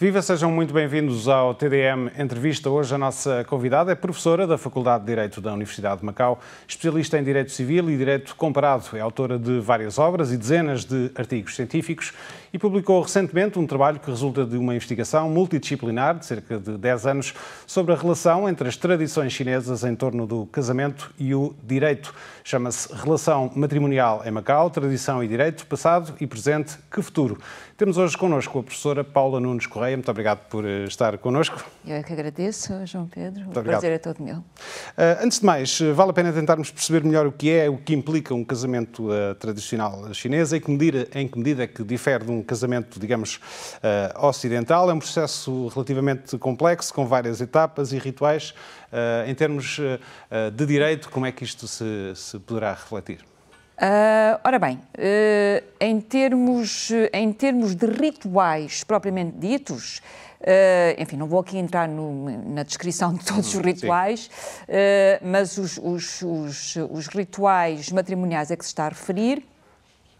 Viva, sejam muito bem-vindos ao TDM Entrevista. Hoje a nossa convidada é professora da Faculdade de Direito da Universidade de Macau, especialista em Direito Civil e Direito Comparado. É autora de várias obras e dezenas de artigos científicos e publicou recentemente um trabalho que resulta de uma investigação multidisciplinar de cerca de 10 anos sobre a relação entre as tradições chinesas em torno do casamento e o direito. Chama-se Relação Matrimonial em Macau, Tradição e Direito, Passado e Presente, que Futuro? Temos hoje connosco a professora Paula Nunes Correia. Muito obrigado por estar connosco. Eu é que agradeço, João Pedro. O prazer é todo meu. Antes de mais, vale a pena tentarmos perceber melhor o que implica um casamento tradicional chinês, em que medida é que difere de um casamento, digamos, ocidental. É um processo relativamente complexo, com várias etapas e rituais. Em termos de direito, como é que isto se poderá refletir? Ora bem, em termos de rituais propriamente ditos, enfim, não vou aqui entrar na descrição de todos os rituais, mas os rituais matrimoniais a que se está a referir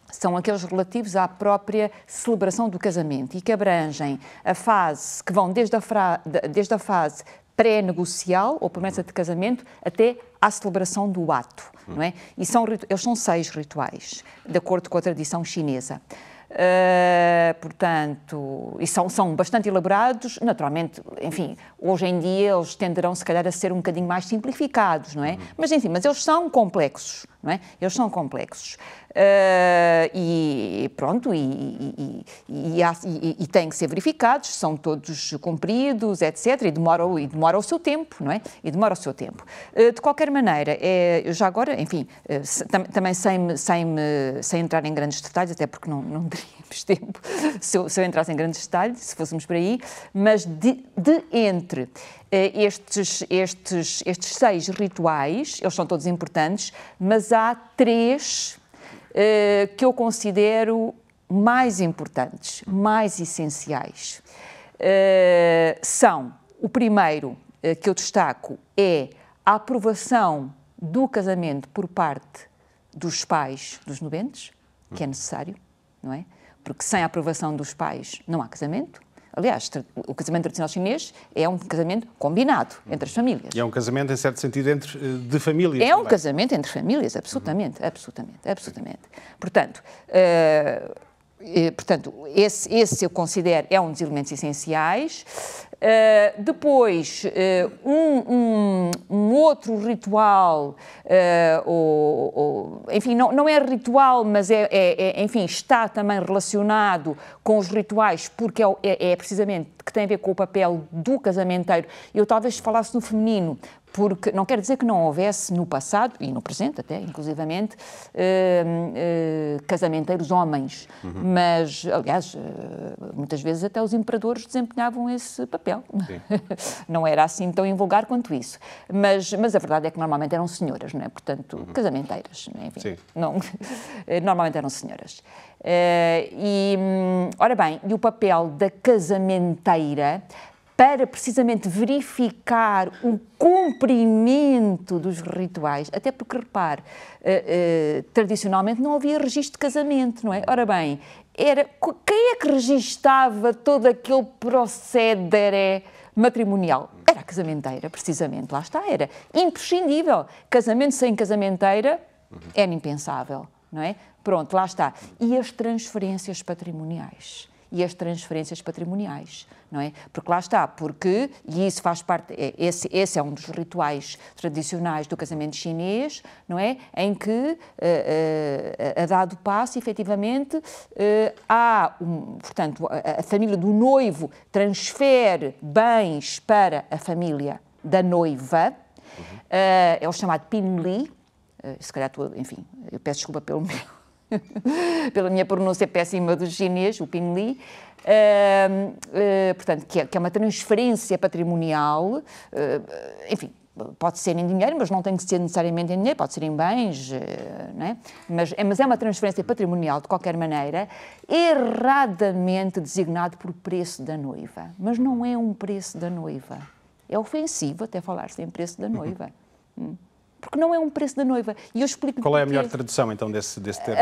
são aqueles relativos à própria celebração do casamento e que abrangem a fase, que vão desde a fase pré-negocial ou promessa de casamento até à celebração do ato, não é? E eles são 6 rituais, de acordo com a tradição chinesa. Portanto, e são bastante elaborados, naturalmente, enfim, hoje em dia eles tenderão se calhar a ser um bocadinho mais simplificados, não é? Mas enfim, eles são complexos, não é? Eles são complexos. E pronto, e têm que ser verificados, são todos cumpridos, etc. E demora o seu tempo, não é? E demora o seu tempo. De qualquer maneira, eu já agora, enfim, também sem entrar em grandes detalhes, até porque não teríamos tempo se eu entrasse em grandes detalhes, se fôssemos por aí, mas entre estes 6 rituais, eles são todos importantes, mas há 3 que eu considero mais importantes, mais essenciais. O primeiro que eu destaco é a aprovação do casamento por parte dos pais dos nubentes, que é necessário, não é? Porque sem a aprovação dos pais não há casamento. Aliás, o casamento tradicional chinês é um casamento combinado entre as famílias. E é um casamento, em certo sentido, de famílias. É um casamento entre famílias, absolutamente. Portanto, esse eu considero é um dos elementos essenciais. Depois, um outro ritual, enfim, não é ritual, mas enfim, está também relacionado com os rituais, porque é precisamente que tem a ver com o papel do casamenteiro. Eu talvez falasse no feminino, porque não quer dizer que não houvesse no passado, e no presente até, inclusivamente, casamenteiros homens, mas, aliás, muitas vezes até os imperadores desempenhavam esse papel. Não era assim tão invulgar quanto isso. Mas a verdade é que normalmente eram senhoras, não é? Portanto, casamenteiras, não é? Enfim, normalmente eram senhoras. Ora bem, e o papel da casamenteira para precisamente verificar o cumprimento dos rituais, até porque, repare, tradicionalmente não havia registro de casamento, não é? Ora bem, quem é que registava todo aquele proceder matrimonial? Era a casamenteira, precisamente, lá está, era imprescindível. Casamento sem casamenteira era impensável, não é? Pronto, lá está. E as transferências patrimoniais? Não é? Porque lá está, e isso faz parte, esse é um dos rituais tradicionais do casamento chinês, não é? Em que, a dado passo, efetivamente, portanto, a família do noivo transfere bens para a família da noiva, é o chamado pinli, se calhar, enfim, eu peço desculpa pela minha pronúncia péssima do chinês, o pinli, portanto, que é uma transferência patrimonial, enfim, pode ser em dinheiro, mas não tem que ser necessariamente em dinheiro, pode ser em bens, não é? Mas é uma transferência patrimonial, de qualquer maneira, erradamente designado por preço da noiva. Mas não é um preço da noiva. É ofensivo até falar-se em preço da noiva. Porque não é um preço da noiva. E eu explico. Qual é a melhor tradução, então, desse conceito?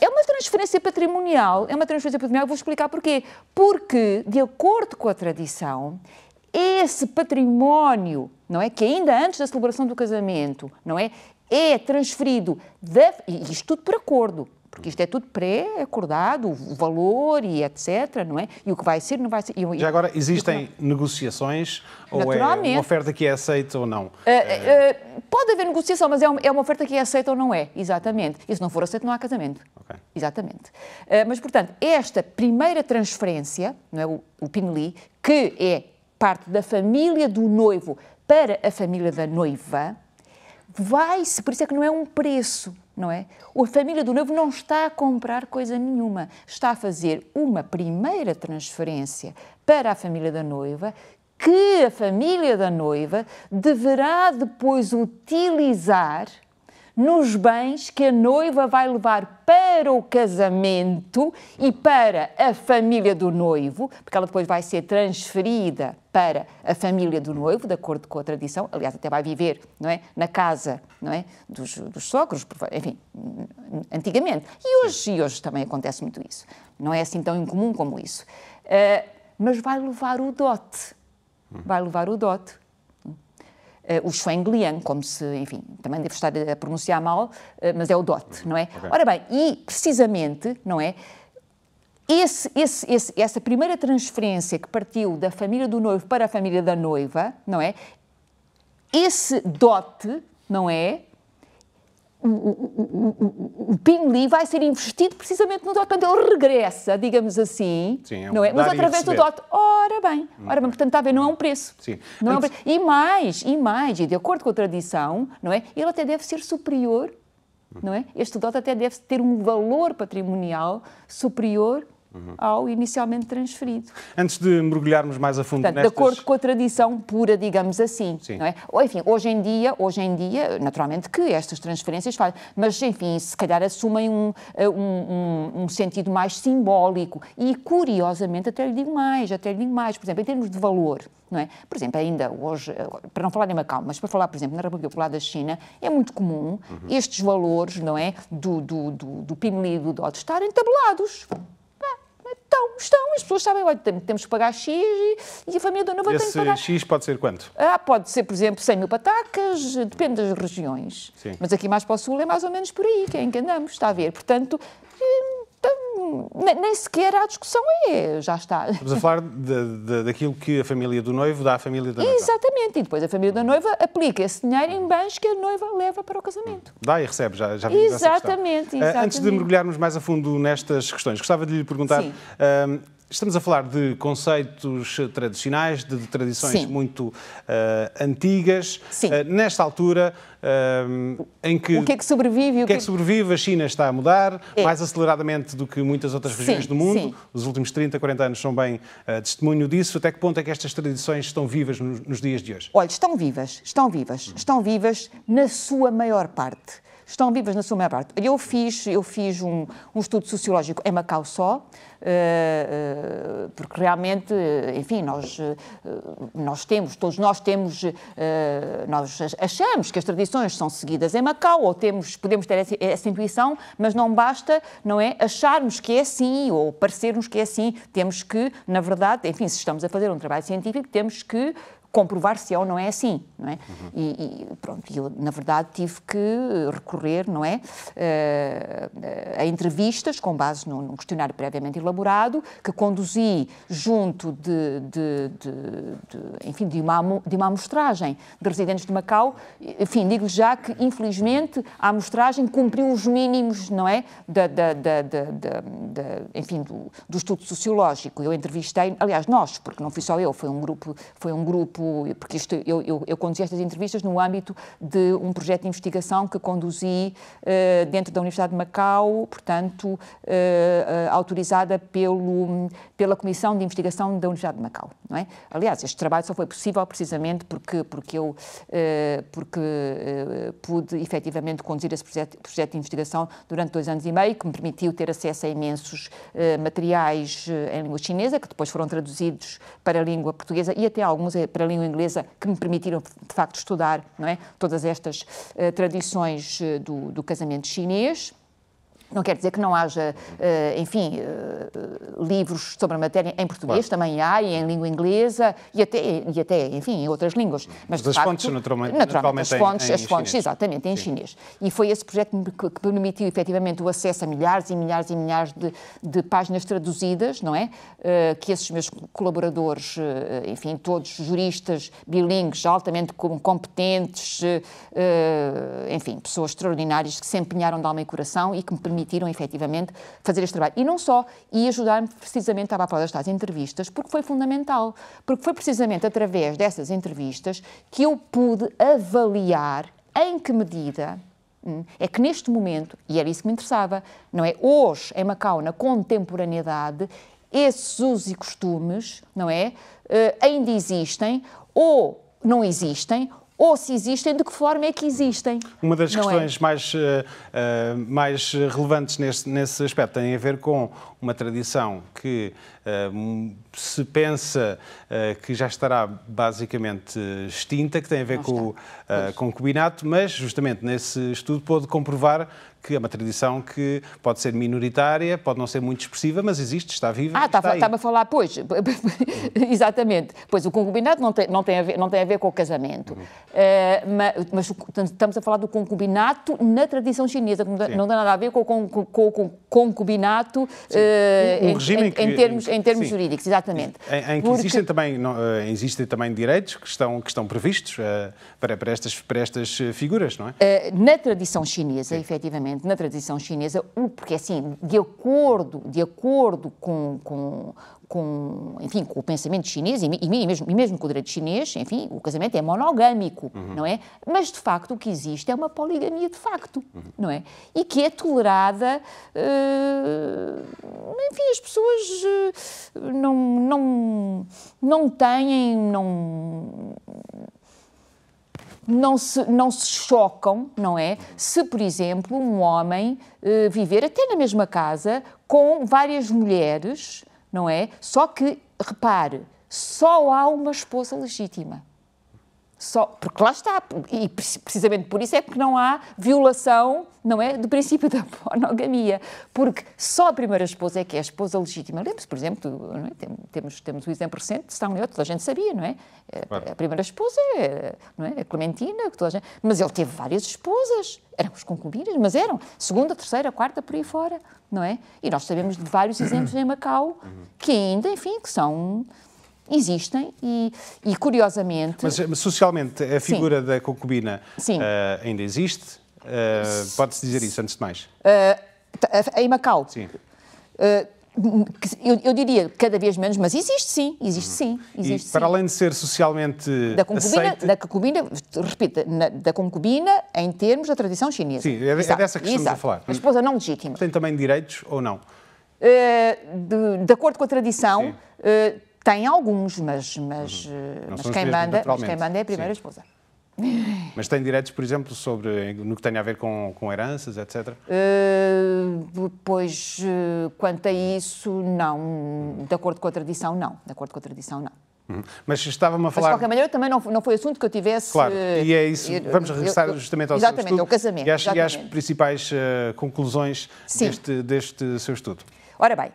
É uma transferência patrimonial. Eu vou explicar porquê. Porque, de acordo com a tradição, esse património, não é, que ainda antes da celebração do casamento, não é transferido, e isto tudo por acordo, porque isto é tudo pré-acordado, o valor e etc, não é? E o que vai ser, não vai ser. Já agora, existem negociações ou é uma oferta que é aceita ou não? Pode haver negociação, mas é uma oferta que é aceita ou não é, exatamente. E se não for aceito, não há casamento. Okay. Exatamente. Mas, portanto, esta primeira transferência, não é, o pinli, que é parte da família do noivo para a família da noiva, vai-se, por isso é que não é um preço, não é? A família do noivo não está a comprar coisa nenhuma, está a fazer uma primeira transferência para a família da noiva, que a família da noiva deverá depois utilizar nos bens que a noiva vai levar para o casamento e para a família do noivo, porque ela depois vai ser transferida para a família do noivo, de acordo com a tradição, aliás, até vai viver, não é, na casa, não é, dos sogros, enfim, antigamente. E hoje também acontece muito isso. Não é assim tão incomum como isso. Mas vai levar o dote. Vai levar o dote. O Shuangliang, como se, enfim, também devo estar a pronunciar mal, mas é o dote, não é? Okay. Ora bem, e precisamente, não é? Essa primeira transferência que partiu da família do noivo para a família da noiva, não é? Esse dote, não é? O pinli vai ser investido precisamente no dote, portanto ele regressa, digamos assim, sim, não é? Mas através do dote. Ora bem, portanto está a ver, não é um preço. Sim. Não é um preço. E mais, e de acordo com a tradição, não é? Ele até deve ser superior, não é? Este dote até deve ter um valor patrimonial superior ao inicialmente transferido. Antes de mergulharmos mais a fundo nestas... De acordo com a tradição pura, digamos assim. Sim. Não é? Ou, enfim, hoje em dia, naturalmente que estas transferências fazem, mas, enfim, se calhar assumem um sentido mais simbólico e, curiosamente, até lhe digo mais, por exemplo, em termos de valor, não é? Por exemplo, ainda hoje, para não falar em Macau, mas para falar, por exemplo, na República Popular da China, é muito comum estes valores, não é, do pinli e do dote estarem tabelados. Estão, as pessoas sabem, olha, temos que pagar X e a família da noiva tem que pagar. Esse X pode ser quanto? Pode ser, por exemplo, 100 mil patacas, depende das regiões. Sim. Mas aqui mais para o sul é mais ou menos por aí, que é em que andamos, está a ver. Portanto, nem sequer há discussão, já está. Estamos a falar daquilo que a família do noivo dá à família da noiva. Exatamente, e depois a família da noiva aplica esse dinheiro em bens que a noiva leva para o casamento. Dá e recebe, já vimos exatamente. Antes de mergulharmos mais a fundo nestas questões, gostava de lhe perguntar... Estamos a falar de conceitos tradicionais, de tradições muito antigas. Nesta altura, em que... O que é que sobrevive? O que é que sobrevive? A China está a mudar mais aceleradamente do que muitas outras regiões do mundo. Os últimos 30, 40 anos são bem testemunho disso. Até que ponto é que estas tradições estão vivas nos dias de hoje? Olha, estão vivas na sua maior parte. Estão vivas na sua maior parte. Eu fiz um estudo sociológico em Macau só, porque realmente, enfim, todos nós achamos que as tradições são seguidas em Macau, ou podemos ter essa intuição, mas não basta, não é, acharmos que é assim, ou parecermos que é assim. Temos que, na verdade, enfim, se estamos a fazer um trabalho científico, temos que comprovar se é ou não é assim, não é? E pronto, eu, na verdade, tive que recorrer, não é, a entrevistas com base num questionário previamente elaborado, que conduzi junto de uma amostragem de residentes de Macau. Enfim, digo já que, infelizmente, a amostragem cumpriu os mínimos, não é, enfim, do estudo sociológico. Eu entrevistei, aliás, nós, porque não fui só eu, foi um grupo, porque eu conduzi estas entrevistas no âmbito de um projeto de investigação que conduzi dentro da Universidade de Macau, portanto, autorizada pela Comissão de Investigação da Universidade de Macau, não é? Aliás, este trabalho só foi possível precisamente porque eu pude efetivamente conduzir esse projeto de investigação durante 2 anos e meio, que me permitiu ter acesso a imensos materiais em língua chinesa, que depois foram traduzidos para a língua portuguesa e até alguns para a língua inglesa, que me permitiram, de facto, estudar, não é, todas estas tradições do casamento chinês. Não quer dizer que não haja, enfim, livros sobre a matéria em português, claro. Também há, e em língua inglesa, e até, enfim, em outras línguas. Mas as fontes, naturalmente as fontes, exatamente, em chinês. E foi esse projeto que permitiu, efetivamente, o acesso a milhares e milhares e milhares de páginas traduzidas, não é? Que esses meus colaboradores, enfim, todos juristas, bilíngues, altamente competentes, enfim, pessoas extraordinárias que se empenharam de alma e coração e que me permitiram, efetivamente, fazer este trabalho. E não só, e ajudar-me precisamente, estava a falar destas entrevistas, porque foi fundamental. Porque foi precisamente através dessas entrevistas que eu pude avaliar em que medida é que neste momento, e era isso que me interessava, não é? Hoje, em Macau, na contemporaneidade, esses usos e costumes, não é? Ainda existem, ou não existem, ou se existem, de que forma é que existem? Uma das questões mais relevantes nesse aspecto tem a ver com uma tradição que se pensa que já estará basicamente extinta, que tem a ver com o concubinato, mas justamente nesse estudo pôde comprovar que é uma tradição que pode ser minoritária, pode não ser muito expressiva, mas existe, está viva. Estava a falar, pois, exatamente. Pois o concubinato não tem a ver com o casamento. Mas estamos a falar do concubinato na tradição chinesa, que não tem nada a ver com o concubinato em termos jurídicos, exatamente. Em que existem também direitos que estão previstos para estas figuras, não é? Na tradição chinesa, efetivamente, na tradição chinesa, porque assim, de acordo com o pensamento chinês e mesmo com o direito chinês, enfim, o casamento é monogâmico, não é? Mas, de facto, o que existe é uma poligamia de facto, não é? E que é tolerada, enfim, as pessoas não têm, não se chocam, não é? Se, por exemplo, um homem viver até na mesma casa com várias mulheres, não é? Só que, repare, só há uma esposa legítima. Porque lá está, e precisamente por isso é que não há violação, não é, do princípio da monogamia, porque só a primeira esposa é que é a esposa legítima. Lembre-se, por exemplo, não é? temos o exemplo recente de São Leão, toda a gente sabia, não é? A primeira esposa é, não é? A Clementina, que toda a gente... mas ele teve várias esposas, eram as concubinas, mas eram segunda, terceira, quarta, por aí fora, não é? E nós sabemos de vários exemplos em Macau que ainda, enfim, que existem e curiosamente... Mas socialmente a figura da concubina ainda existe? Pode-se dizer isso, antes de mais? Em Macau? Sim. Eu diria cada vez menos, mas existe sim. Existe, para além de ser socialmente aceite... repito, da concubina em termos da tradição chinesa. Sim, é dessa que estamos a falar. A esposa não legítima. Tem também direitos ou não? De acordo com a tradição... Tem alguns, mas quem manda é a primeira esposa. Mas tem direitos, por exemplo, no que tem a ver com heranças, etc? Pois, quanto a isso, não. De acordo com a tradição, não. Mas estava-me a falar... Mas, de qualquer maneira, também não foi assunto que eu tivesse... Claro, e é isso. Vamos regressar justamente ao seu estudo. Exatamente, ao casamento. E às principais conclusões deste seu estudo. Ora bem,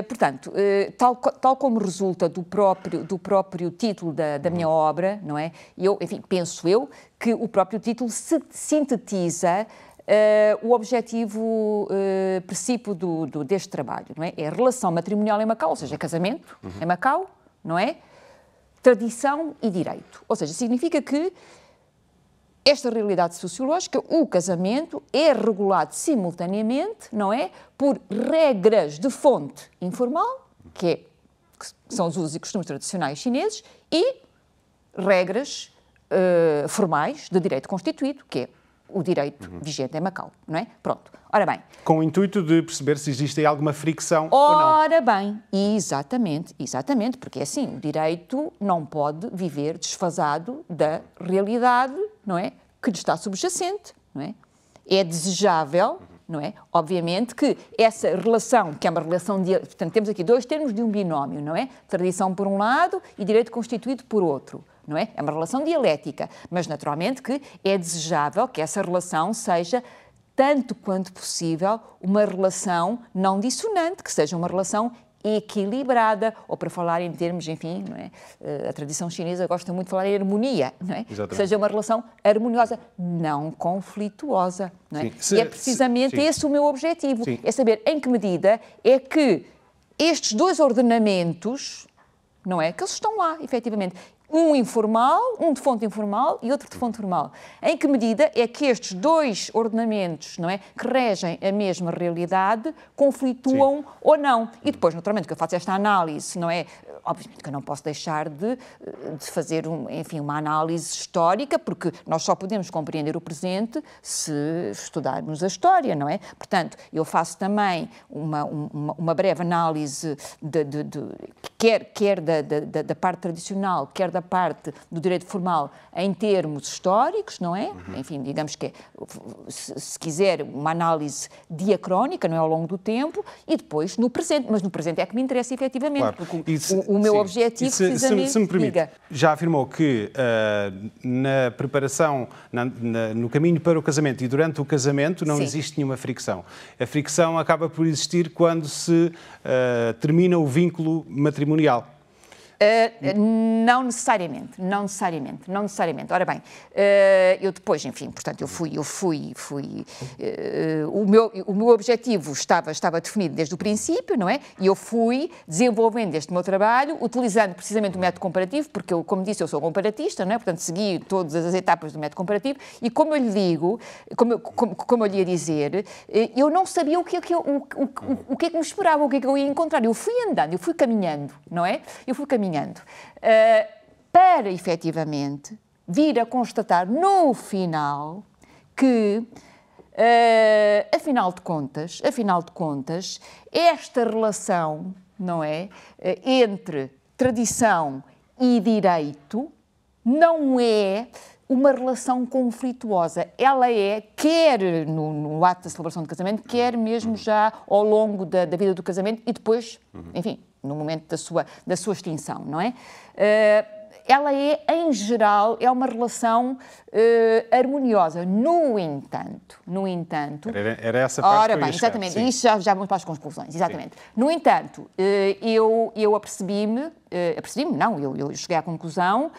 portanto, tal como resulta do próprio título da minha obra, não é? Penso eu que o próprio título sintetiza o objetivo princípio deste trabalho, não é? É a relação matrimonial em Macau, ou seja, casamento em Macau, não é? Tradição e direito. Ou seja, significa que esta realidade sociológica, o casamento, é regulado simultaneamente, não é? Por regras de fonte informal, que são os usos e costumes tradicionais chineses, e regras formais de direito constituído, que é o direito vigente em Macau, não é? Pronto. Ora bem. Com o intuito de perceber se existe alguma fricção ou não. Ora bem, exatamente, porque assim, o direito não pode viver desfasado da realidade, não é? Que lhe está subjacente, não é? É desejável, não é? Obviamente que essa relação, que é uma relação de... Portanto, temos aqui dois termos de um binómio, não é? Tradição por um lado e direito constituído por outro. não é? É uma relação dialética, mas naturalmente que é desejável que essa relação seja, tanto quanto possível, uma relação não dissonante, que seja uma relação equilibrada, ou para falar em termos, enfim, não é? A tradição chinesa gosta muito de falar em harmonia, não é? Exatamente. Que seja uma relação harmoniosa, não conflituosa, não é? E é precisamente esse o meu objetivo, é saber em que medida é que estes dois ordenamentos, não é? Que eles estão lá, efetivamente. Um informal, um de fonte informal e outro de fonte formal. Em que medida é que estes dois ordenamentos, não é, que regem a mesma realidade, conflituam ou não? E depois, naturalmente, que eu faço esta análise, não é? Obviamente que eu não posso deixar de fazer, enfim, uma análise histórica, porque nós só podemos compreender o presente se estudarmos a história, não é? Portanto, eu faço também uma breve análise quer da parte tradicional, quer da parte do direito formal em termos históricos, não é? Enfim, digamos que, se quiser, uma análise diacrónica, não é, ao longo do tempo, e depois no presente. Mas no presente é que me interessa efetivamente, claro. Porque o meu objetivo, precisamente, se me permite, já afirmou que na preparação, no caminho para o casamento e durante o casamento não existe nenhuma fricção. A fricção acaba por existir quando se termina o vínculo matrimonial. Não necessariamente. Ora bem, eu depois, enfim, portanto, o meu objetivo estava definido desde o princípio, não é? E eu fui desenvolvendo este meu trabalho, utilizando precisamente o método comparativo, porque eu, como disse, eu sou comparatista, não é? Portanto, segui todas as etapas do método comparativo, e como eu lhe digo, como eu lhe ia dizer, eu não sabia o que é que me esperava, o que é que eu ia encontrar. Eu fui andando, eu fui caminhando, não é? Para, efetivamente, vir a constatar no final que, afinal de contas, esta relação, não é, entre tradição e direito não é uma relação conflituosa. Ela é, quer no ato da celebração do casamento, quer mesmo já ao longo da vida do casamento e depois, enfim, no momento da sua extinção, não é? Ela é, em geral, é uma relação harmoniosa. No entanto... Era essa parte. Ora bem, exatamente, e isso já vamos para as conclusões, exatamente. Sim. No entanto, eu apercebi-me, eu cheguei à conclusão,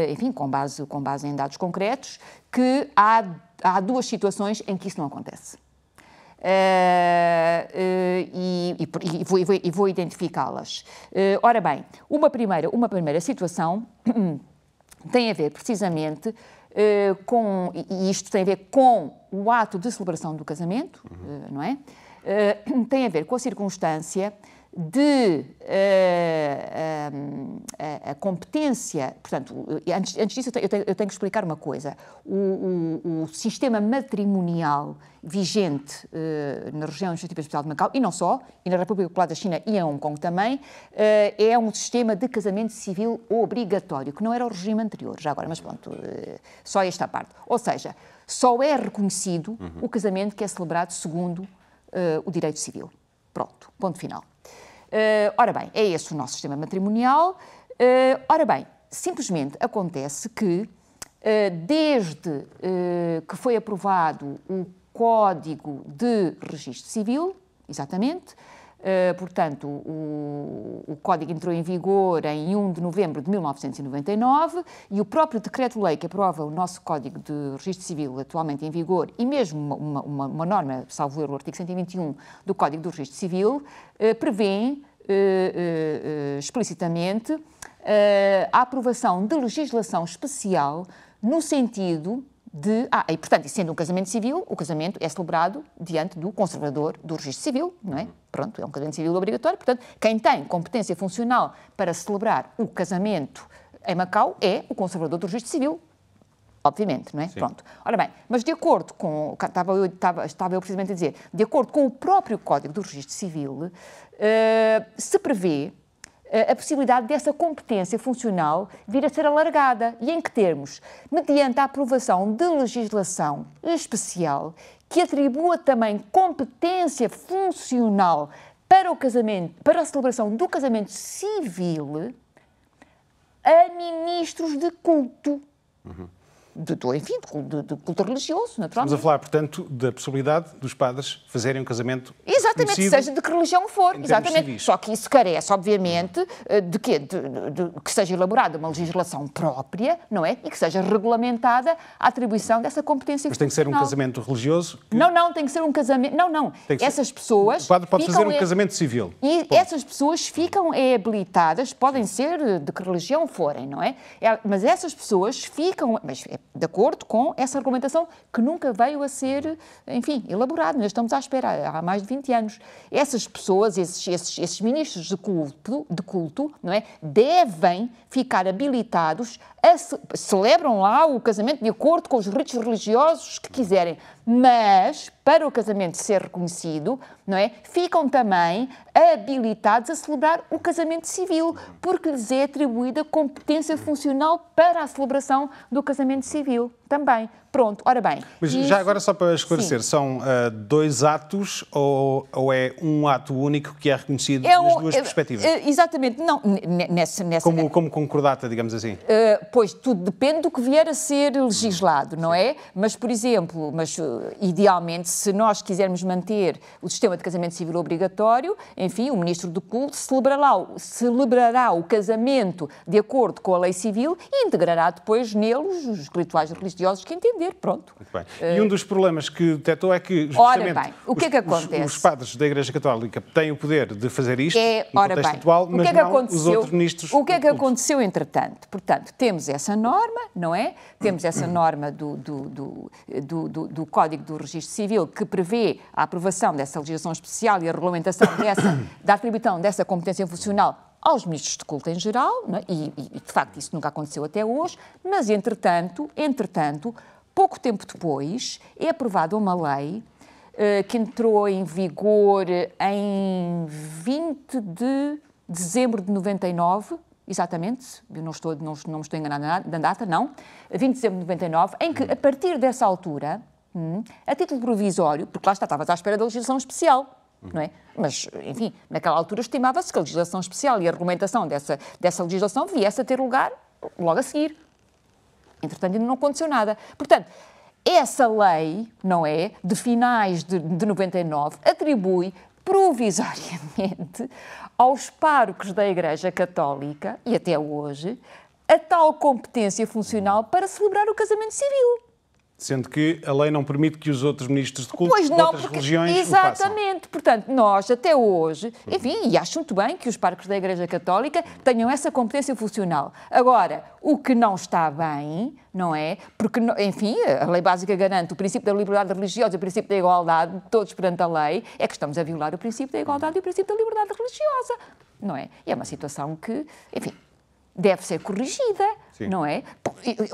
enfim, com base em dados concretos, que há duas situações em que isso não acontece. E vou identificá-las. Ora bem, uma primeira situação tem a ver precisamente e isto tem a ver com o ato de celebração do casamento, não é? Tem a ver com a circunstância de a competência, portanto, antes disso eu tenho que explicar uma coisa. O sistema matrimonial vigente na região administrativa especial de Macau, e não só, e na República Popular da China e em Hong Kong também, é um sistema de casamento civil obrigatório, que não era o regime anterior, já agora, mas pronto, só esta parte. Ou seja, só é reconhecido o casamento que é celebrado segundo o direito civil. Pronto, ponto final. Ora bem, é esse o nosso sistema matrimonial. Ora bem, simplesmente acontece que, desde que foi aprovado o Código de Registro Civil, exatamente, portanto, o Código entrou em vigor em 1 de novembro de 1999 e o próprio decreto-lei que aprova o nosso Código de Registro Civil atualmente em vigor e mesmo uma norma, salvo erro, o artigo 121 do Código do Registro Civil, prevê explicitamente a aprovação de legislação especial no sentido de... e portanto, sendo um casamento civil, o casamento é celebrado diante do conservador do registro civil, não é? Pronto, é um casamento civil obrigatório, portanto, quem tem competência funcional para celebrar o casamento em Macau é o conservador do registro civil, obviamente, não é? Sim. Pronto. Ora bem, mas de acordo com... Estava eu precisamente a dizer, de acordo com o próprio Código do Registro Civil, se prevê a possibilidade dessa competência funcional vir a ser alargada. E em que termos? Mediante a aprovação de legislação especial que atribua também competência funcional para o casamento, para a celebração do casamento civil a ministros de culto. Enfim, de culto religioso, naturalmente. Estamos a falar, portanto, da possibilidade dos padres fazerem um casamento Exatamente, seja de que religião for. Exatamente. Civis. Só que isso carece, obviamente, de que seja elaborada uma legislação própria, não é? E que seja regulamentada a atribuição dessa competência. Mas tem que ser um casamento religioso? Não, tem que ser um casamento. Não. Essas pessoas. O padre pode fazer um casamento civil. E essas pessoas ficam habilitadas, podem ser de que religião forem, não é? Mas essas pessoas ficam. Mas de acordo com essa argumentação que nunca veio a ser, enfim, elaborada. Nós estamos à espera há mais de 20 anos. Essas pessoas, esses ministros de culto, não é, devem ficar habilitados celebram lá o casamento de acordo com os ritos religiosos que quiserem, mas para o casamento ser reconhecido, não é, ficam também habilitados a celebrar o casamento civil, porque lhes é atribuída competência funcional para a celebração do casamento civil também. Pronto, ora bem. Mas já agora, só para esclarecer, são dois atos ou é um ato único que é reconhecido nas duas perspectivas? Exatamente, não, nessa... Como concordata, digamos assim? Pois, tudo depende do que vier a ser legislado, não é? Mas, por exemplo, idealmente, se nós quisermos manter o sistema de casamento civil obrigatório, enfim, o ministro do culto celebrará o casamento de acordo com a lei civil e integrará depois neles os rituais religiosos que entender, pronto. Muito bem. E um dos problemas que detectou é que, justamente, ora bem, o que é que acontece? Os padres da Igreja Católica têm o poder de fazer isto no ora contexto bem, atual, mas não os outros ministros. O que é que aconteceu, entretanto? Portanto, temos essa norma, não é? Temos essa norma do Código do Registro Civil que prevê a aprovação dessa legislação especial e a regulamentação da atribuição dessa competência funcional aos ministros de culto em geral, não é? E, de facto, isso nunca aconteceu até hoje, mas, entretanto, pouco tempo depois, é aprovada uma lei que entrou em vigor em 20 de dezembro de 99, exatamente, eu não me estou enganando na data, não, 20 de dezembro de 99, em que, a partir dessa altura, a título provisório, porque lá estavas à espera da legislação especial, não é? Mas, enfim, naquela altura estimava-se que a legislação especial e a argumentação dessa legislação viesse a ter lugar logo a seguir. Entretanto, ainda não aconteceu nada. Portanto, essa lei, não é, de finais de 99, atribui provisoriamente aos párocos da Igreja Católica, e até hoje, a tal competência funcional para celebrar o casamento civil. Sendo que a lei não permite que os outros ministros de culto de outras religiões exatamente. o façam. Portanto, nós, até hoje, enfim, e acho muito bem que os párocos da Igreja Católica tenham essa competência funcional. Agora, o que não está bem, não é? Porque, enfim, a lei básica garante o princípio da liberdade religiosa e o princípio da igualdade de todos perante a lei, é que estamos a violar o princípio da igualdade e o princípio da liberdade religiosa, não é? E é uma situação que, enfim, deve ser corrigida, sim, não é?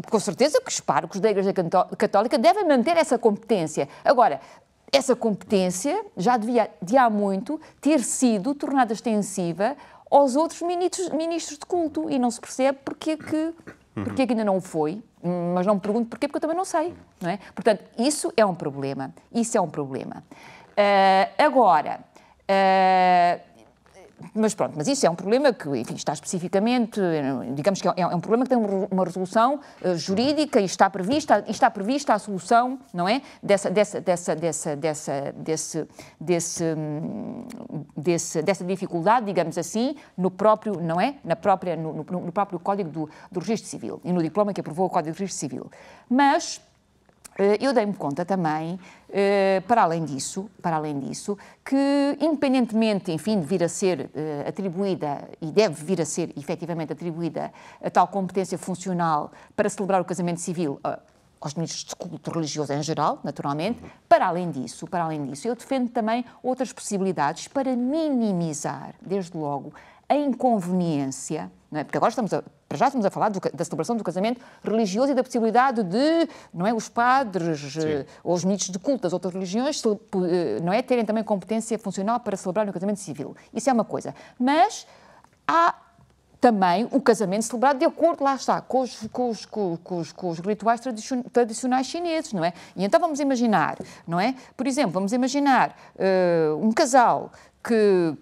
Com certeza que os párocos da Igreja Católica devem manter essa competência. Agora, essa competência já devia, de há muito, ter sido tornada extensiva aos outros ministros de culto e não se percebe porque é que ainda não o foi, mas não me pergunto porquê, porque eu também não sei, não é? Portanto, isso é um problema. Mas isso é um problema que, enfim, está especificamente, digamos que é um problema que tem uma resolução jurídica e está prevista a solução, não é? Dessa dificuldade, digamos assim, no próprio, não é? No próprio Código do Registro Civil e no diploma que aprovou o Código do Registro Civil. Mas eu dei-me conta também, para além disso, que independentemente, enfim, de vir a ser atribuída, e deve vir a ser efetivamente atribuída a tal competência funcional para celebrar o casamento civil aos ministros de culto religioso em geral, naturalmente, para além disso, eu defendo também outras possibilidades para minimizar, desde logo, a inconveniência, não é? Porque agora estamos a falar da celebração do casamento religioso e da possibilidade de, não é, os padres ou os ministros de culto das outras religiões, não é, terem também competência funcional para celebrar o casamento civil. Isso é uma coisa. Mas há também o casamento celebrado de acordo, lá está, com os rituais tradicionais chineses, não é? E então vamos imaginar, não é? Por exemplo, um casal que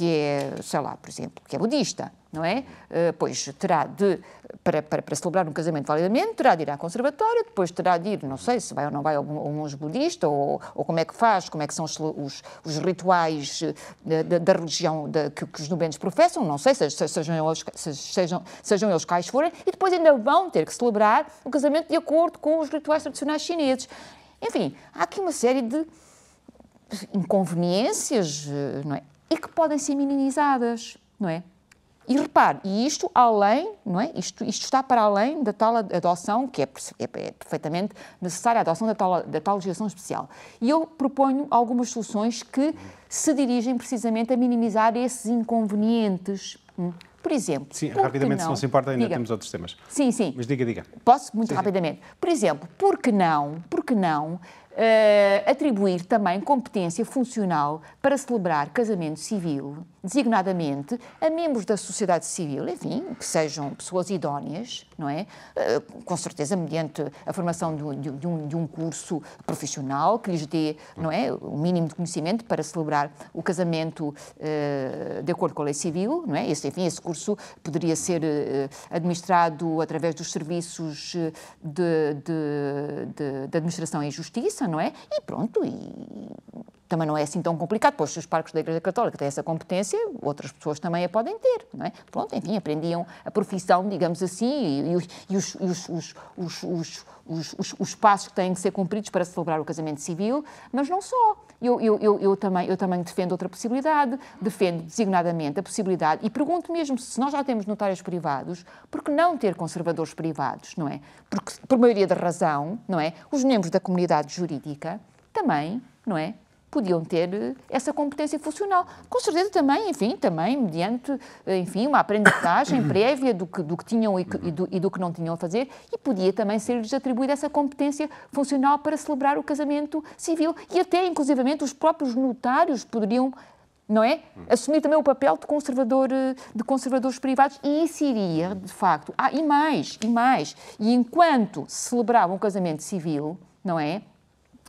é, sei lá, por exemplo, que é budista, não é? Pois terá de, para celebrar um casamento validamente, terá de ir à conservatória, depois terá de ir, não sei se vai ou não vai ao monge budista, ou como é que faz, como é que são os rituais da religião que os nubenos professam, não sei, sejam eles quais forem, e depois ainda vão ter que celebrar o casamento de acordo com os rituais tradicionais chineses. Enfim, há aqui uma série de inconveniências, não é? E que podem ser minimizadas, não é? E repare, e isto além, não é? Isto está para além da tal adoção, que é perfeitamente necessária, a adoção da tal legislação especial. E eu proponho algumas soluções que se dirigem precisamente a minimizar esses inconvenientes. Por exemplo... Sim, rapidamente, se não se importa, ainda temos outros temas. Sim, sim. Mas diga. Posso? Muito rapidamente. Por exemplo, por que não atribuir também competência funcional para celebrar casamento civil, designadamente a membros da sociedade civil, enfim, que sejam pessoas idóneas, não é? Com certeza mediante a formação de um curso profissional que lhes dê, não é, o mínimo de conhecimento para celebrar o casamento de acordo com a lei civil, não é? Esse curso poderia ser administrado através dos serviços de administração e justiça, não é? E pronto, e também não é assim tão complicado, pois se os parcos da Igreja Católica têm essa competência, outras pessoas também a podem ter, não é? Pronto, enfim, aprendiam a profissão, digamos assim, e os passos que têm que ser cumpridos para celebrar o casamento civil, mas não só. Eu também defendo outra possibilidade, defendo designadamente a possibilidade, e pergunto mesmo se nós já temos notários privados, por que não ter conservadores privados, não é? Porque, por maioria da razão, não é? Os membros da comunidade jurídica também, não é? Podiam ter essa competência funcional. Com certeza também, enfim, mediante, enfim, uma aprendizagem prévia do que tinham e do que não tinham a fazer, e podia também ser-lhes atribuída essa competência funcional para celebrar o casamento civil. E até, inclusivamente, os próprios notários poderiam, não é? Assumir também o papel de conservadores privados, e isso iria, de facto... E mais, e enquanto celebravam o casamento civil, não é?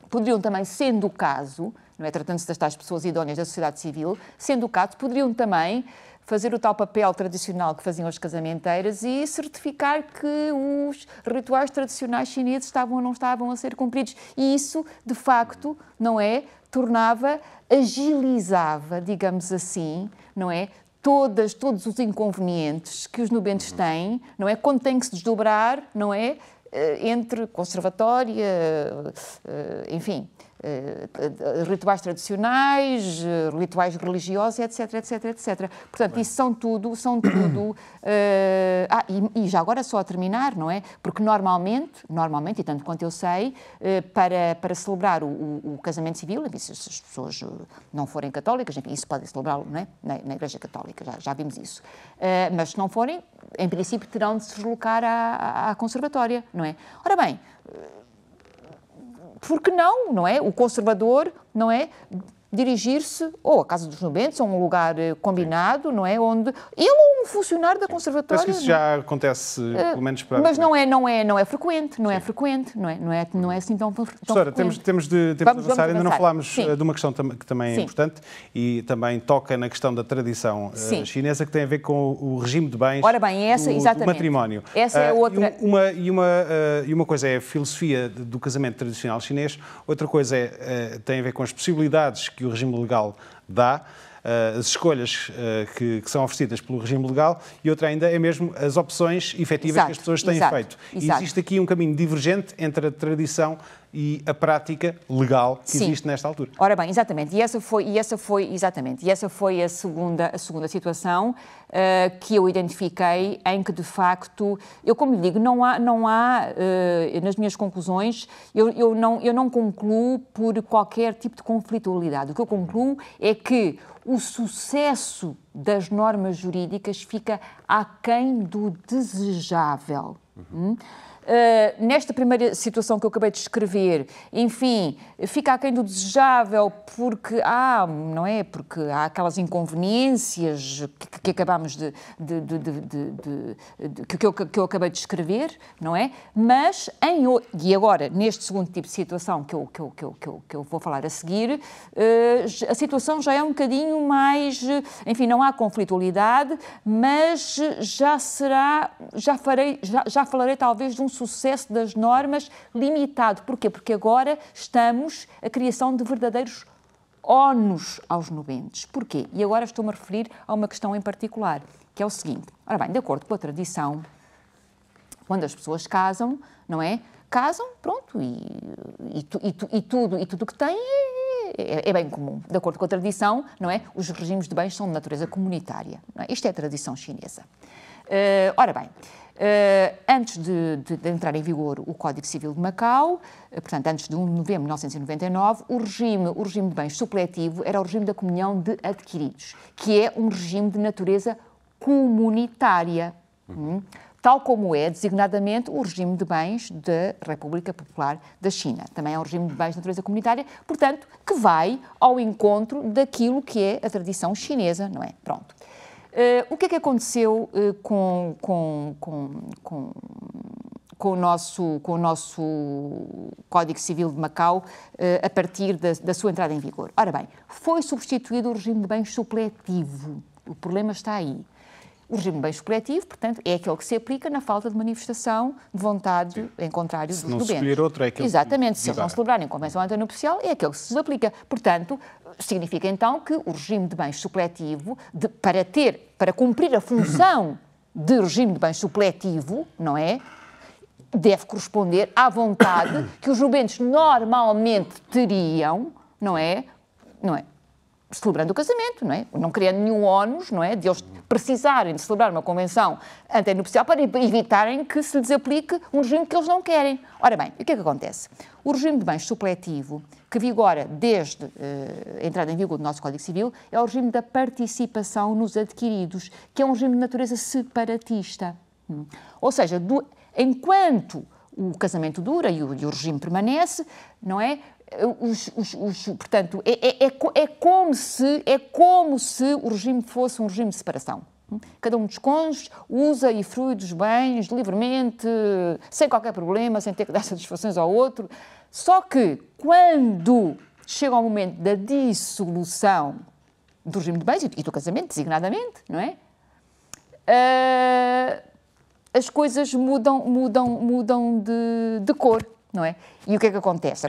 Poderiam também, sendo o caso, não é, tratando-se das tais pessoas idóneas da sociedade civil, sendo o caso, poderiam também fazer o tal papel tradicional que faziam as casamenteiras e certificar que os rituais tradicionais chineses estavam ou não estavam a ser cumpridos. E isso, de facto, não é, agilizava, digamos assim, não é, todos os inconvenientes que os nubentes têm, não é, quando têm que se desdobrar, não é, entre conservatória, enfim, rituais tradicionais, rituais religiosos, etc. Portanto, isso são tudo e já agora só a terminar, não é? Porque normalmente, e tanto quanto eu sei, para celebrar o casamento civil, se as pessoas não forem católicas, enfim, isso podem celebrá-lo, não é? Na Igreja Católica, já vimos isso. Mas se não forem, em princípio terão de se deslocar à conservatória, não é? Ora bem, por que não é? O conservador, não é? Dirigir-se ou à Casa dos Nubentes, ou a um lugar combinado, não é? Onde ele ou um funcionário da conservatória... Parece que isso já acontece, pelo menos para... Mas não é frequente, não é assim tão Professora, frequente. temos de avançar. Ainda não falámos de uma questão que também é importante e também toca na questão da tradição chinesa, que tem a ver com o regime de bens do matrimónio. Essa é outra... E uma coisa é a filosofia do casamento tradicional chinês, outra coisa tem a ver com as possibilidades que o regime legal dá, as escolhas que são oferecidas pelo regime legal, e outra ainda é mesmo as opções efetivas que as pessoas têm feito. E existe aqui um caminho divergente entre a tradição e a prática legal que existe nesta altura. Ora bem, exatamente. E essa foi a segunda situação que eu identifiquei, em que de facto, eu como lhe digo, não há nas minhas conclusões, eu não concluo por qualquer tipo de conflitualidade. O que eu concluo é que o sucesso das normas jurídicas fica aquém do desejável. nesta primeira situação que eu acabei de descrever, enfim, fica aquém do desejável porque não é? Porque há aquelas inconveniências que acabámos que eu acabei de descrever, não é? Mas, e agora, neste segundo tipo de situação que eu vou falar a seguir, a situação já é um bocadinho mais, enfim, não há conflitualidade, mas já falarei talvez de um sucesso das normas limitado. Porquê? Porque agora estamos a criação de verdadeiros ónus aos nubentes. Porquê? E agora estou-me a referir a uma questão em particular, que é o seguinte. Ora bem, de acordo com a tradição, quando as pessoas casam, não é? Casam, pronto, e tudo que têm é bem comum. De acordo com a tradição, não é? Os regimes de bens são de natureza comunitária. Não é? Isto é a tradição chinesa. Ora bem, antes de entrar em vigor o Código Civil de Macau, portanto, antes de 1 de novembro de 1999, o regime de bens supletivo era o regime da comunhão de adquiridos, que é um regime de natureza comunitária. Tal como é, designadamente, o regime de bens da República Popular da China. Também é um regime de bens de natureza comunitária, portanto, que vai ao encontro daquilo que é a tradição chinesa, não é? Pronto. O que é que aconteceu com o nosso Código Civil de Macau a partir da sua entrada em vigor? Ora bem, foi substituído o regime de bens supletivo. O problema está aí. O regime de bens supletivo, portanto, é aquele que se aplica na falta de manifestação de vontade em contrário dos nubentes. Se não escolher outro, é aquele. Exatamente, se eles não celebrarem convenção antenupcial, é aquele que se aplica. Portanto, significa então que o regime de bens supletivo, para cumprir a função de regime de bens supletivo, não é? Deve corresponder à vontade que os nubentes normalmente teriam, não é? Celebrando o casamento, não é? Não criando nenhum ónus, não é? De eles precisarem de celebrar uma convenção antenupcial para evitarem que se lhes aplique um regime que eles não querem. Ora bem, o que é que acontece? O regime de bens supletivo, que vigora desde a entrada em vigor do nosso Código Civil, é o regime da participação nos adquiridos, que é um regime de natureza separatista. Ou seja, enquanto o casamento dura e o regime permanece, não é? Portanto, é como se o regime fosse um regime de separação. Cada um dos cônjuges usa e frui dos bens livremente, sem qualquer problema, sem ter que dar satisfações ao outro. Só que, quando chega ao momento da dissolução do regime de bens e do casamento, designadamente, não é? As coisas mudam de cor, não é? E o que é que acontece?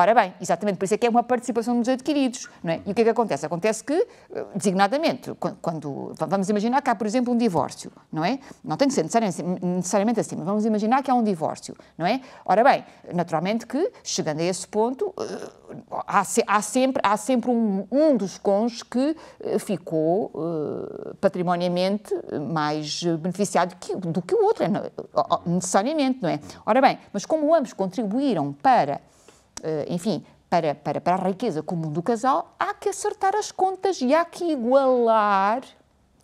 Ora bem, exatamente, por isso é que é uma participação nos adquiridos, não é? E o que é que acontece? Acontece que, designadamente, quando vamos imaginar que há, por exemplo, um divórcio, não é? Não tem que ser necessariamente assim, mas vamos imaginar que há um divórcio, não é? Ora bem, naturalmente que, chegando a esse ponto, há sempre um dos cônjuges que ficou patrimonialmente mais beneficiado do que o outro, necessariamente, não é? Ora bem, mas como ambos contribuíram para a riqueza comum do casal, há que acertar as contas e há que igualar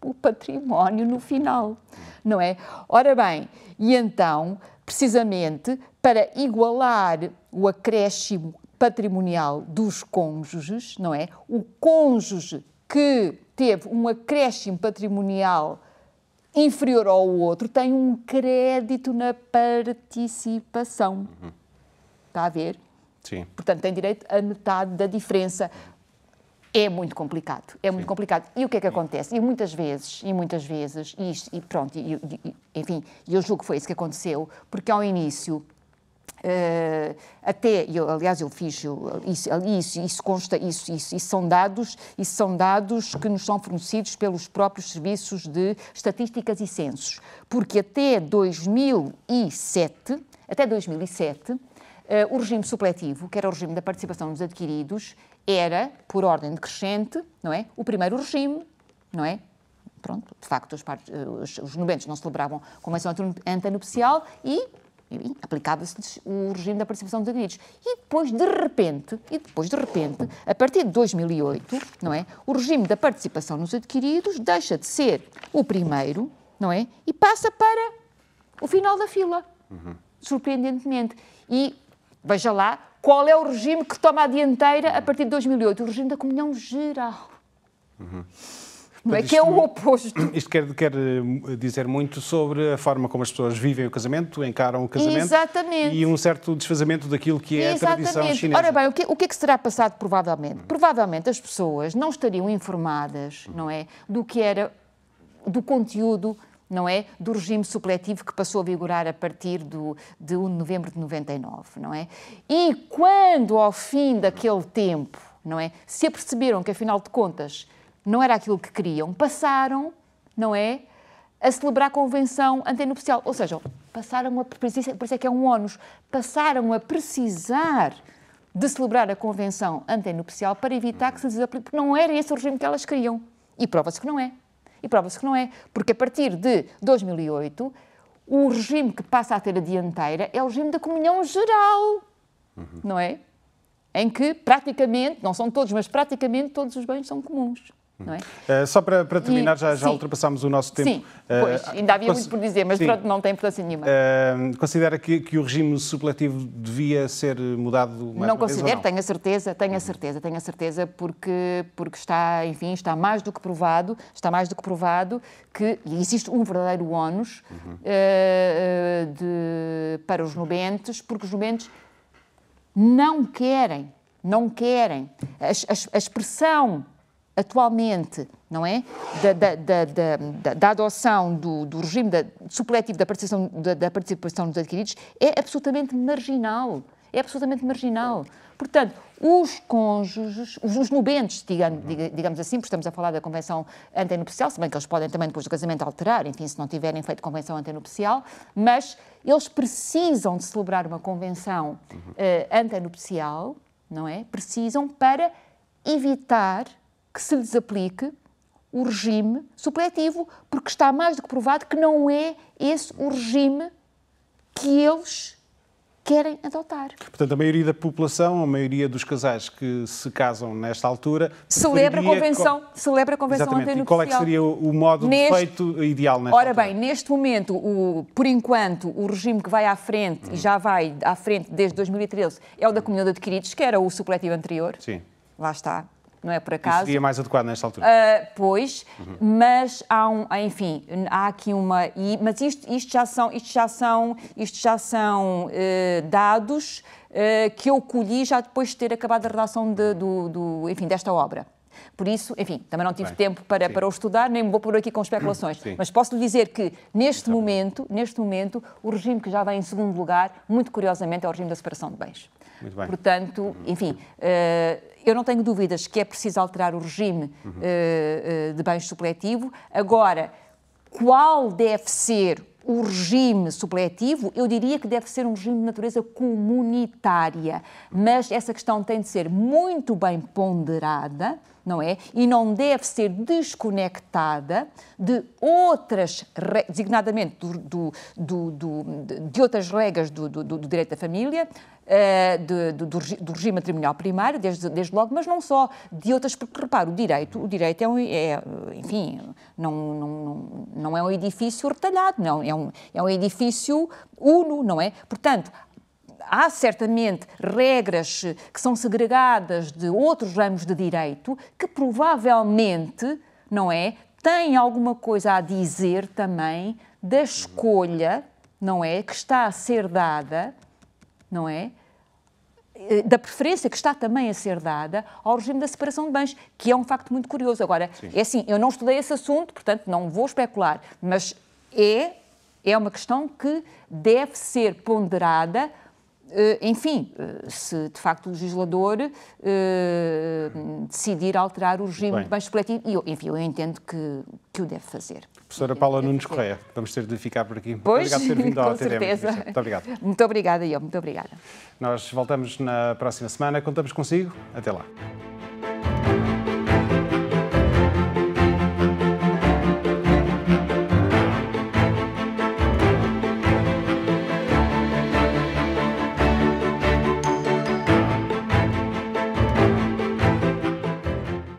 o património no final, não é? Ora bem, e então, precisamente, para igualar o acréscimo patrimonial dos cônjuges, não é? O cônjuge que teve um acréscimo patrimonial inferior ao outro tem um crédito na participação. Está a ver? Sim. Portanto, tem direito a metade da diferença. É muito complicado, complicado. E o que é que acontece? E muitas vezes, enfim, eu julgo que foi isso que aconteceu, porque ao início, eu fiz isso consta, isso são dados que nos são fornecidos pelos próprios serviços de estatísticas e censos, porque até 2007, o regime supletivo, que era o regime da participação dos adquiridos, era, por ordem decrescente, não é? O primeiro regime, não é? Pronto, de facto, os nubentes não celebravam convenção antenupcial e aplicava-se o regime da participação dos adquiridos. E depois, de repente, a partir de 2008, não é? O regime da participação nos adquiridos deixa de ser o primeiro, não é? E passa para o final da fila. surpreendentemente. E, veja lá, qual é o regime que toma a dianteira a partir de 2008? O regime da comunhão geral. Não é? Que é o oposto. Isto quer dizer muito sobre a forma como as pessoas vivem o casamento, encaram o casamento. Exatamente. E um certo desfazamento daquilo que é a tradição chinesa. Ora bem, o que é que será passado provavelmente? Provavelmente as pessoas não estariam informadas, não é, do que era, do conteúdo, não é, do regime supletivo que passou a vigorar a partir de 1 de novembro de 99, não é? E quando, ao fim daquele tempo, não é, se aperceberam que, afinal de contas, não era aquilo que queriam, passaram, não é, a celebrar a convenção antenupcial. Ou seja, passaram a, por isso é que é um ónus, passaram a precisar de celebrar a convenção antenupcial para evitar que se lhes aplique, porque não era esse o regime que elas queriam. E prova-se que não é. E prova-se que não é. Porque a partir de 2008, o regime que passa a ter a dianteira é o regime da comunhão geral, não é? Em que praticamente, não são todos, mas praticamente todos os bens são comuns. Não é? Só para terminar, já ultrapassámos o nosso tempo. Sim, pois, ainda havia muito por dizer, mas pronto, não tem importância nenhuma. Considera que o regime supletivo devia ser mudado mais uma vez? Não considero, tenho a certeza, porque está, enfim, está mais do que provado que existe um verdadeiro ónus para os nubentes, porque os nubentes não querem a expressão atualmente, não é, da adoção do regime supletivo da participação dos adquiridos é absolutamente marginal. Portanto, os cônjuges, os nubentes, digamos assim, porque estamos a falar da convenção antenupcial, se bem que eles podem também depois do casamento alterar, enfim, se não tiverem feito convenção antenupcial, mas eles precisam de celebrar uma convenção antenupcial, não é? Precisam para evitar que se lhes aplique o regime supletivo, porque está mais do que provado que não é esse o regime que eles querem adotar. Portanto, a maioria da população, a maioria dos casais que se casam nesta altura... Celebra a convenção antenupcial. E qual é que seria o modo de feito ideal nesta altura? Ora bem, neste momento, por enquanto, o regime que vai à frente, e já vai à frente desde 2013, é o da comunhão de adquiridos, que era o supletivo anterior. Sim. Lá está. Não é por acaso. Isso seria mais adequado nesta altura. Pois, mas há aqui uma... Mas isto já são dados que eu colhi já depois de ter acabado a redação desta obra. Por isso, enfim, também não tive tempo para o estudar, nem me vou pôr aqui com especulações. Sim. Mas posso lhe dizer que, neste momento, o regime que já vem em segundo lugar, muito curiosamente, é o regime da separação de bens. Muito bem. Portanto, enfim, eu não tenho dúvidas que é preciso alterar o regime de bens supletivo. Agora, qual deve ser o regime supletivo? Eu diria que deve ser um regime de natureza comunitária, mas essa questão tem de ser muito bem ponderada, não é? E não deve ser desconectada de outras, designadamente de outras regras do direito da família, do regime matrimonial primário, desde logo, mas não só, de outras, porque, repare, o direito enfim, não é um edifício retalhado, não, é um edifício uno, não é? Portanto, há certamente regras que são segregadas de outros ramos de direito que provavelmente, não é, têm alguma coisa a dizer também da escolha, não é, que está a ser dada, não é, da preferência que está também a ser dada ao regime da separação de bens, que é um facto muito curioso. Agora, é assim, eu não estudei esse assunto, portanto não vou especular, mas é uma questão que deve ser ponderada. Enfim, se de facto o legislador decidir alterar o regime de bens supletivos, eu entendo que o deve fazer. Professora Paula Nunes Correia, vamos ter de ficar por aqui. Pois, obrigado por ter vindo ao com certeza. Muito obrigado. Muito obrigada, muito obrigada. Nós voltamos na próxima semana, contamos consigo. Até lá.